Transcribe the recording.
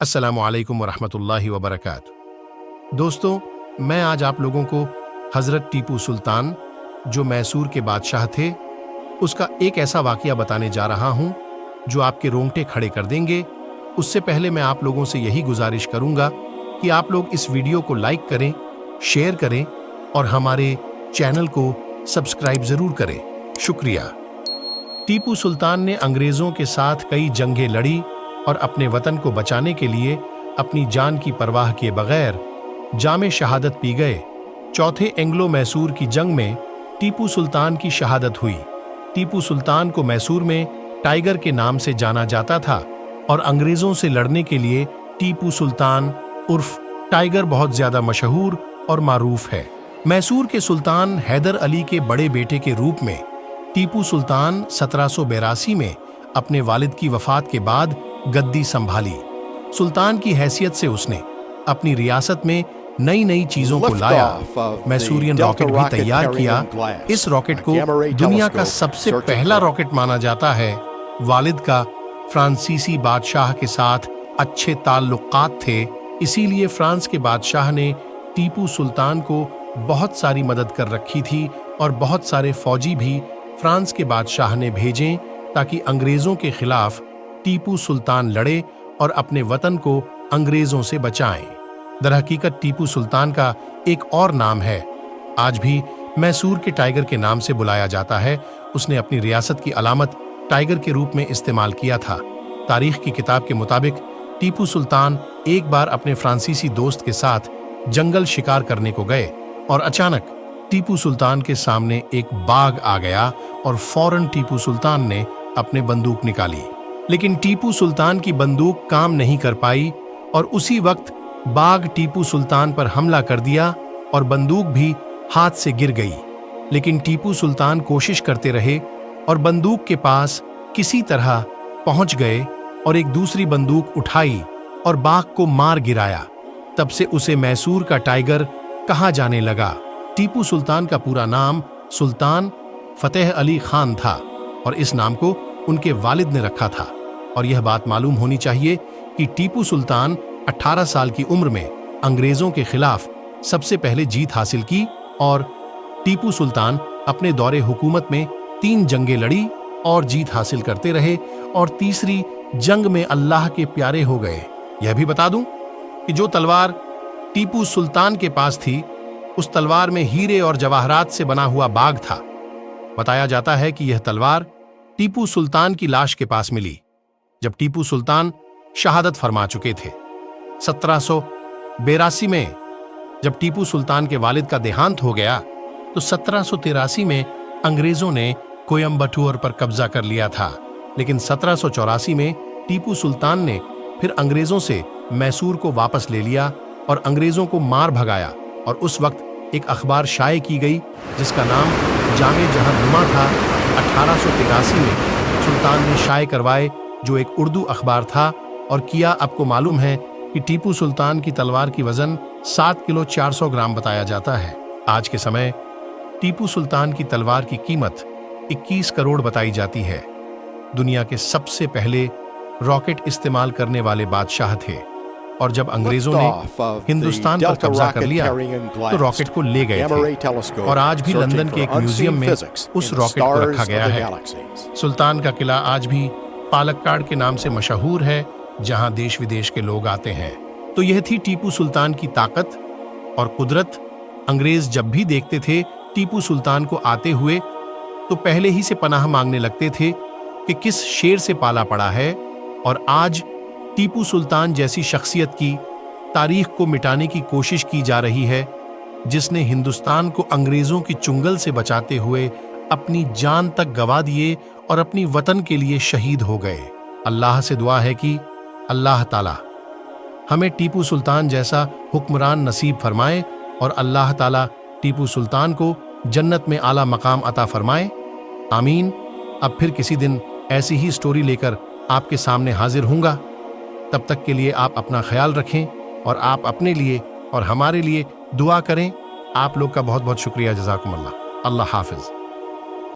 अस्सलामु अलैकुम वरहमतुल्लाहि वबरकातुहू। दोस्तों, मैं आज आप लोगों को हज़रत टीपू सुल्तान, जो मैसूर के बादशाह थे, उसका एक ऐसा वाक़या बताने जा रहा हूँ जो आपके रोंगटे खड़े कर देंगे। उससे पहले मैं आप लोगों से यही गुजारिश करूँगा कि आप लोग इस वीडियो को लाइक करें, शेयर करें और हमारे चैनल को सब्सक्राइब ज़रूर करें। शुक्रिया। टीपू सुल्तान ने अंग्रेज़ों के साथ कई जंगें लड़ी और अपने वतन को बचाने के लिए अपनी जान की परवाह किए बगैर जामे शहादत पी गए। चौथे एंग्लो मैसूर की जंग में टीपू सुल्तान की शहादत हुई। टीपू सुल्तान को मैसूर में टाइगर के नाम से जाना जाता था और अंग्रेज़ों से लड़ने के लिए टीपू सुल्तान उर्फ टाइगर बहुत ज़्यादा मशहूर और मारूफ है। मैसूर के सुल्तान हैदर अली के बड़े बेटे के रूप में टीपू सुल्तान 1782 में अपने वालिद की वफात के बाद गद्दी संभाली। सुल्तान की हैसियत से उसने अपनी रियासत में नई नई चीजों को लाया। मैसूरियन रॉकेट भी तैयार किया। इस रॉकेट को दुनिया का सबसे पहला रॉकेट माना जाता है। वालिद का फ्रांसीसी बादशाह के साथ अच्छे ताल्लुकात थे, इसीलिए फ्रांस के बादशाह ने टीपू सुल्तान को बहुत सारी मदद कर रखी थी और बहुत सारे फौजी भी फ्रांस के बादशाह ने भेजे ताकि अंग्रेजों के खिलाफ टीपू सुल्तान लड़े और अपने वतन को अंग्रेजों से बचाएं। दरहकीकत टीपू सुल्तान का एक और नाम है, आज भी मैसूर के टाइगर के नाम से बुलाया जाता है। उसने अपनी रियासत की अलामत टाइगर के रूप में इस्तेमाल किया था। तारीख की किताब के मुताबिक टीपू सुल्तान एक बार अपने फ्रांसीसी दोस्त के साथ जंगल शिकार करने को गए और अचानक टीपू सुल्तान के सामने एक बाघ आ गया और फौरन टीपू सुल्तान ने अपने बंदूक निकाली, लेकिन टीपू सुल्तान की बंदूक काम नहीं कर पाई और उसी वक्त बाघ टीपू सुल्तान पर हमला कर दिया और बंदूक भी हाथ से गिर गई। लेकिन टीपू सुल्तान कोशिश करते रहे और बंदूक के पास किसी तरह पहुंच गए और एक दूसरी बंदूक उठाई और बाघ को मार गिराया। तब से उसे मैसूर का टाइगर कहा जाने लगा। टीपू सुल्तान का पूरा नाम सुल्तान फतेह अली खान था और इस नाम को उनके वालिद ने रखा था। और यह बात मालूम होनी चाहिए कि टीपू सुल्तान 18 साल की उम्र में अंग्रेजों के खिलाफ सबसे पहले जीत हासिल की और टीपू सुल्तान अपने दौरे हुकूमत में 3 जंगें लड़ी और जीत हासिल करते रहे और तीसरी जंग में अल्लाह के प्यारे हो गए। यह भी बता दूं कि जो तलवार टीपू सुल्तान के पास थी, उस तलवार में हीरे और जवाहरात से बना हुआ बाग था। बताया जाता है कि यह तलवार टीपू सुल्तान की लाश के पास मिली जब टीपू सुल्तान शहादत फरमा चुके थे। 1782 में जब टीपू सुल्तान के वालिद का देहांत हो गया तो 1783 में अंग्रेजों ने कोयम्बटूर पर कब्जा कर लिया था। लेकिन 1784 में टीपू सुल्तान ने फिर अंग्रेजों से मैसूर को वापस ले लिया और अंग्रेजों को मार भगाया। और उस वक्त एक अखबार शाये की गई जिसका नाम जामे जहांनुमा था। 1883 में सुल्तान ने शाये करवाए, जो एक उर्दू अखबार था। और किया आपको मालूम है कि टीपू सुल्तान की तलवार की वजन 7 किलो 400 ग्राम बताया जाता है। आज के समय टीपू सुल्तान की तलवार की कीमत 21 करोड़ बताई जाती है। दुनिया के सबसे पहले रॉकेट इस्तेमाल करने वाले बादशाह थे और जब अंग्रेजों ने हिंदुस्तान पर कब्जा कर लिया तो रॉकेट को ले गए थे और आज भी लंदन के एक म्यूजियम में उस रॉकेट को रखा गया है। सुल्तान का किला आज भी पालक्काड़ के नाम से मशहूर है, जहां देश विदेश के लोग आते हैं। तो यह थी टीपू सुल्तान की ताकत और कुदरत। अंग्रेज जब भी देखते थे टीपू सुल्तान को आते हुए तो पहले ही से पनाह मांगने लगते थे कि किस शेर से पाला पड़ा है। और आज टीपू सुल्तान जैसी शख्सियत की तारीख को मिटाने की कोशिश की जा रही है, जिसने हिंदुस्तान को अंग्रेजों की चुंगल से बचाते हुए अपनी जान तक गवा दिए और अपनी वतन के लिए शहीद हो गए। अल्लाह से दुआ है कि अल्लाह ताला हमें टीपू सुल्तान जैसा हुक्मरान नसीब फरमाए और अल्लाह ताला टीपू सुल्तान को जन्नत में आला मकाम अता फरमाए। आमीन। अब फिर किसी दिन ऐसी ही स्टोरी लेकर आपके सामने हाजिर होऊंगा। तब तक के लिए आप अपना ख्याल रखें और आप अपने लिए और हमारे लिए दुआ करें। आप लोग का बहुत बहुत शुक्रिया। जज़ाकुमुल्लाह। अल्लाह हाफिज।